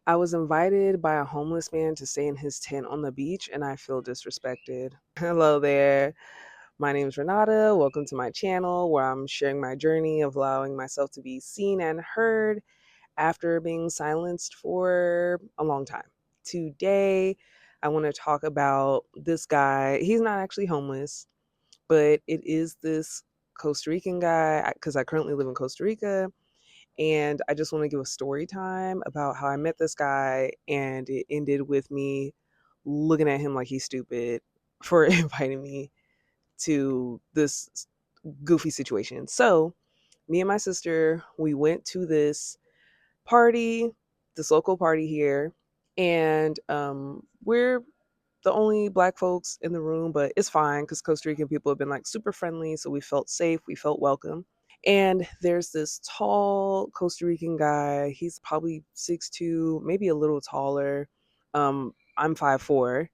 I was invited by a homeless man to stay in his tent on the beach, and I feel disrespected. Hello there. My name is Renata. Welcome to my channel where I'm sharing my journey of allowing myself to be seen and heard after being silenced for a long time. Today, I want to talk about this guy. He's not actually homeless, but it is this Costa Rican guy because I currently live in Costa Rica. And I just want to give a story time about how I met this guy, and it ended with me looking at him like he's stupid for inviting me to this goofy situation. So, me and my sister, we went to this party, this local party here, and we're the only black folks in the room, but it's fine because Costa Rican people have been like super friendly, so we felt safe, we felt welcome. And there's this tall Costa Rican guy. He's probably 6'2", maybe a little taller. I'm 5'4",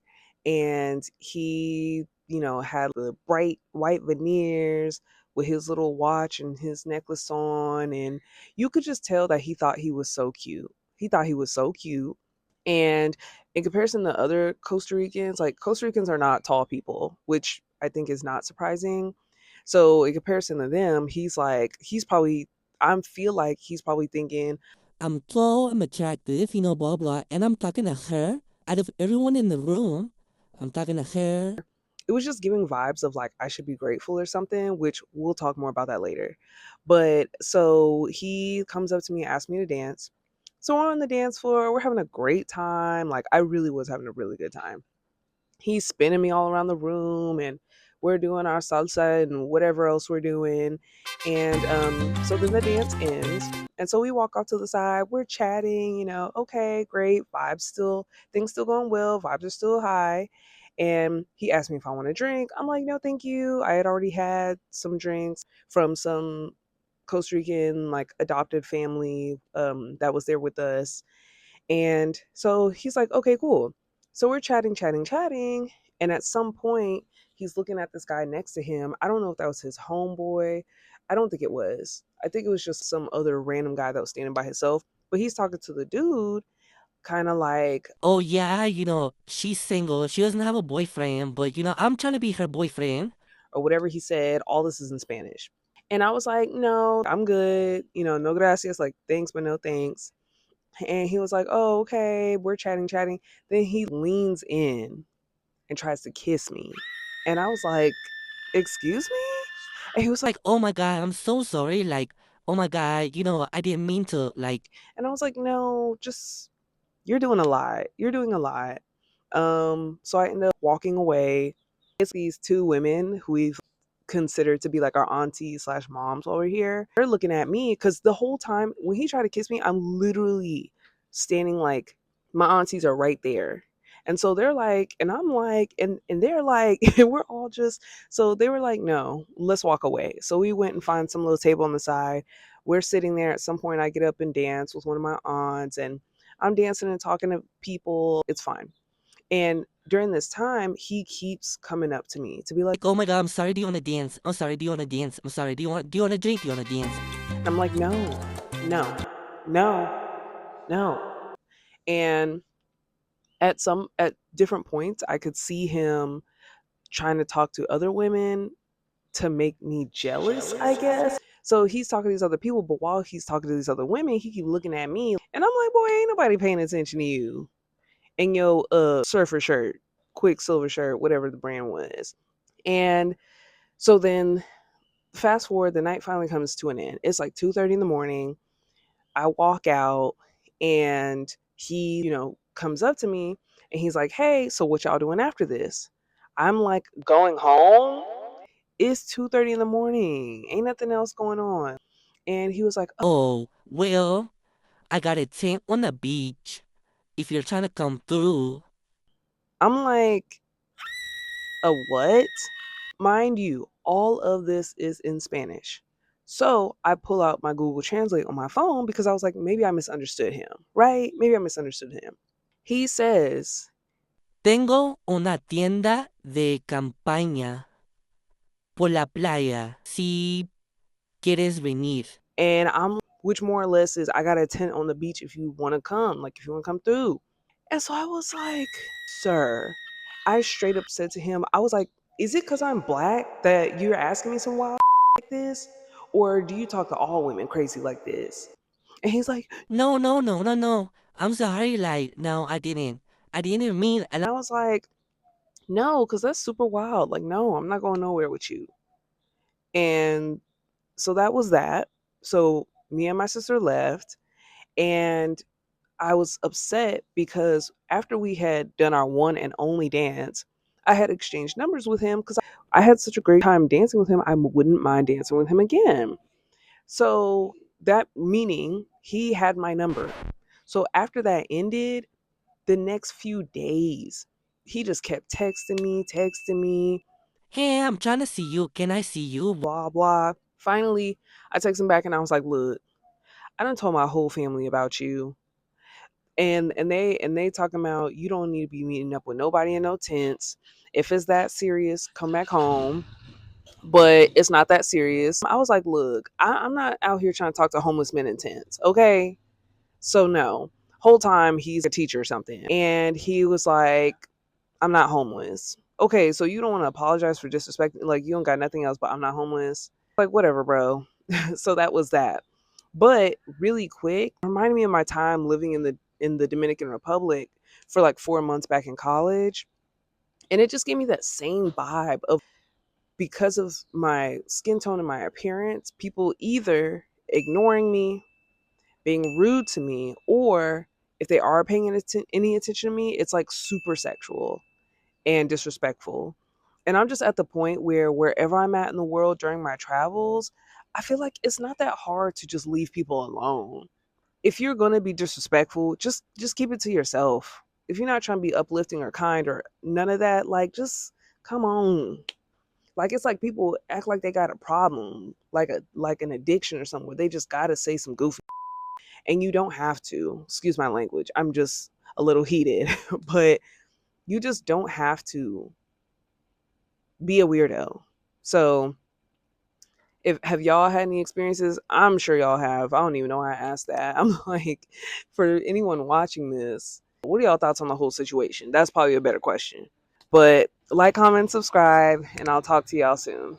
and he, had the bright white veneers with his little watch and his necklace on, and you could just tell that he thought he was so cute. He thought he was so cute. And in comparison to other Costa Ricans, like Costa Ricans are not tall people, which I think is not surprising. So in comparison to them, he's probably I feel like he's probably thinking I'm tall, I'm attractive, blah, blah, and I'm talking to her. Out of everyone in the room, I'm talking to her. it was just giving vibes of like I should be grateful or something, which we'll talk more about that later. But so he comes up to me, asks me to dance. So we're on the dance floor, we're having a great time. Like I really was having a really good time. He's spinning me all around the room, and we're doing our salsa and whatever else we're doing. And so then the dance ends, and so we walk off to the side, we're chatting, okay, great, things still going well, vibes are still high. And he asked me if I want a drink. I'm like, no thank you, I had already had some drinks from some Costa Rican like adopted family that was there with us. And so he's like, okay, cool. So we're chatting, chatting, chatting. And at some point, he's looking at this guy next to him. I don't know if that was his homeboy. I don't think it was. I think it was just some other random guy that was standing by himself. But he's talking to the dude, kind of like, Oh, yeah, she's single. She doesn't have a boyfriend, but, I'm trying to be her boyfriend. or whatever he said. All this is in Spanish. And I was like, no, I'm good. No gracias. Like, thanks, but no thanks. And he was like, oh, okay. We're chatting, chatting. Then he leans in and tries to kiss me. And I was like, excuse me? And he was like, Like, oh my God, I'm so sorry. Like, oh my God, I didn't mean to, like, and I was like, no, just, you're doing a lot. You're doing a lot. So I ended up walking away. It's these two women who we've considered to be like our aunties slash moms over here. They're looking at me because the whole time when he tried to kiss me, I'm literally standing like my aunties are right there. And so they're like, and I'm like, and they're like, and we're all just so they were like, no, let's walk away. So we went and find some little table on the side. We're sitting there. At some point I get up and dance with one of my aunts, and I'm dancing and talking to people. It's fine. And during this time, he keeps coming up to me to be like, oh my God, I'm sorry. Do you want to dance? I'm sorry. Do you want to dance? I'm sorry. Do you want to drink? Do you want to dance? I'm like, no, no, no, no. And at different points, I could see him trying to talk to other women to make me jealous, I guess. So he's talking to these other people, but while he's talking to these other women, he keep looking at me, and I'm like, boy, ain't nobody paying attention to you and your surfer shirt, Quicksilver shirt, whatever the brand was. And so then fast forward, the night finally comes to an end. It's like 2:30 in the morning. I walk out, and he, comes up to me, and he's like, hey, so what y'all doing after this? I'm like, going home? It's 2:30 in the morning. Ain't nothing else going on. And he was like, Oh, well, I got a tent on the beach. If you're trying to come through. I'm like, a what? Mind you, all of this is in Spanish. So I pull out my Google Translate on my phone because I was like, maybe I misunderstood him, right? Maybe I misunderstood him. He says, Tengo una tienda de campaña por la playa, si quieres venir. and I'm which more or less is I got a tent on the beach if you want to come, like if you want to come through. And so I was like, sir, I straight up said to him, I was like, is it because I'm black that you're asking me some wild like this? Or do you talk to all women crazy like this? And he's like, No, no, no, no, no. I'm sorry. Like, no, I didn't. I didn't mean. I was like, no, because that's super wild. Like, no, I'm not going nowhere with you. And so that was that. So me and my sister left, and I was upset because after we had done our one and only dance, I had exchanged numbers with him because I had such a great time dancing with him. I wouldn't mind dancing with him again. So that meaning he had my number. So after that ended, the next few days, he just kept texting me, Hey, I'm trying to see you. Can I see you? blah, blah. Finally, I texted him back and I was like, look, I done told my whole family about you. And they talking about you don't need to be meeting up with nobody in no tents. If it's that serious, come back home. But it's not that serious. I was like, look, I'm not out here trying to talk to homeless men in tents, okay? So no. Whole time he's a teacher or something. And he was like, I'm not homeless. Okay, so you don't want to apologize for disrespecting, like you don't got nothing else, but I'm not homeless. Like whatever, bro. So that was that. But really quick, reminded me of my time living in the Dominican Republic for like 4 months back in college. And it just gave me that same vibe of, because of my skin tone and my appearance, people either ignoring me, being rude to me, or if they are paying any attention to me, it's like super sexual and disrespectful. And I'm just at the point where wherever I'm at in the world during my travels, I feel like it's not that hard to just leave people alone. If you're going to be disrespectful, just keep it to yourself. If you're not trying to be uplifting or kind or none of that, like just come on. Like it's like people act like they got a problem, like an addiction or something where they just got to say some goofy, and you don't have to. Excuse my language. I'm just a little heated, but you just don't have to be a weirdo. So, if have y'all had any experiences? I'm sure y'all have. I don't even know why I asked that. I'm like, for anyone watching this, what are y'all thoughts on the whole situation? That's probably a better question. But like, comment, subscribe, and I'll talk to y'all soon.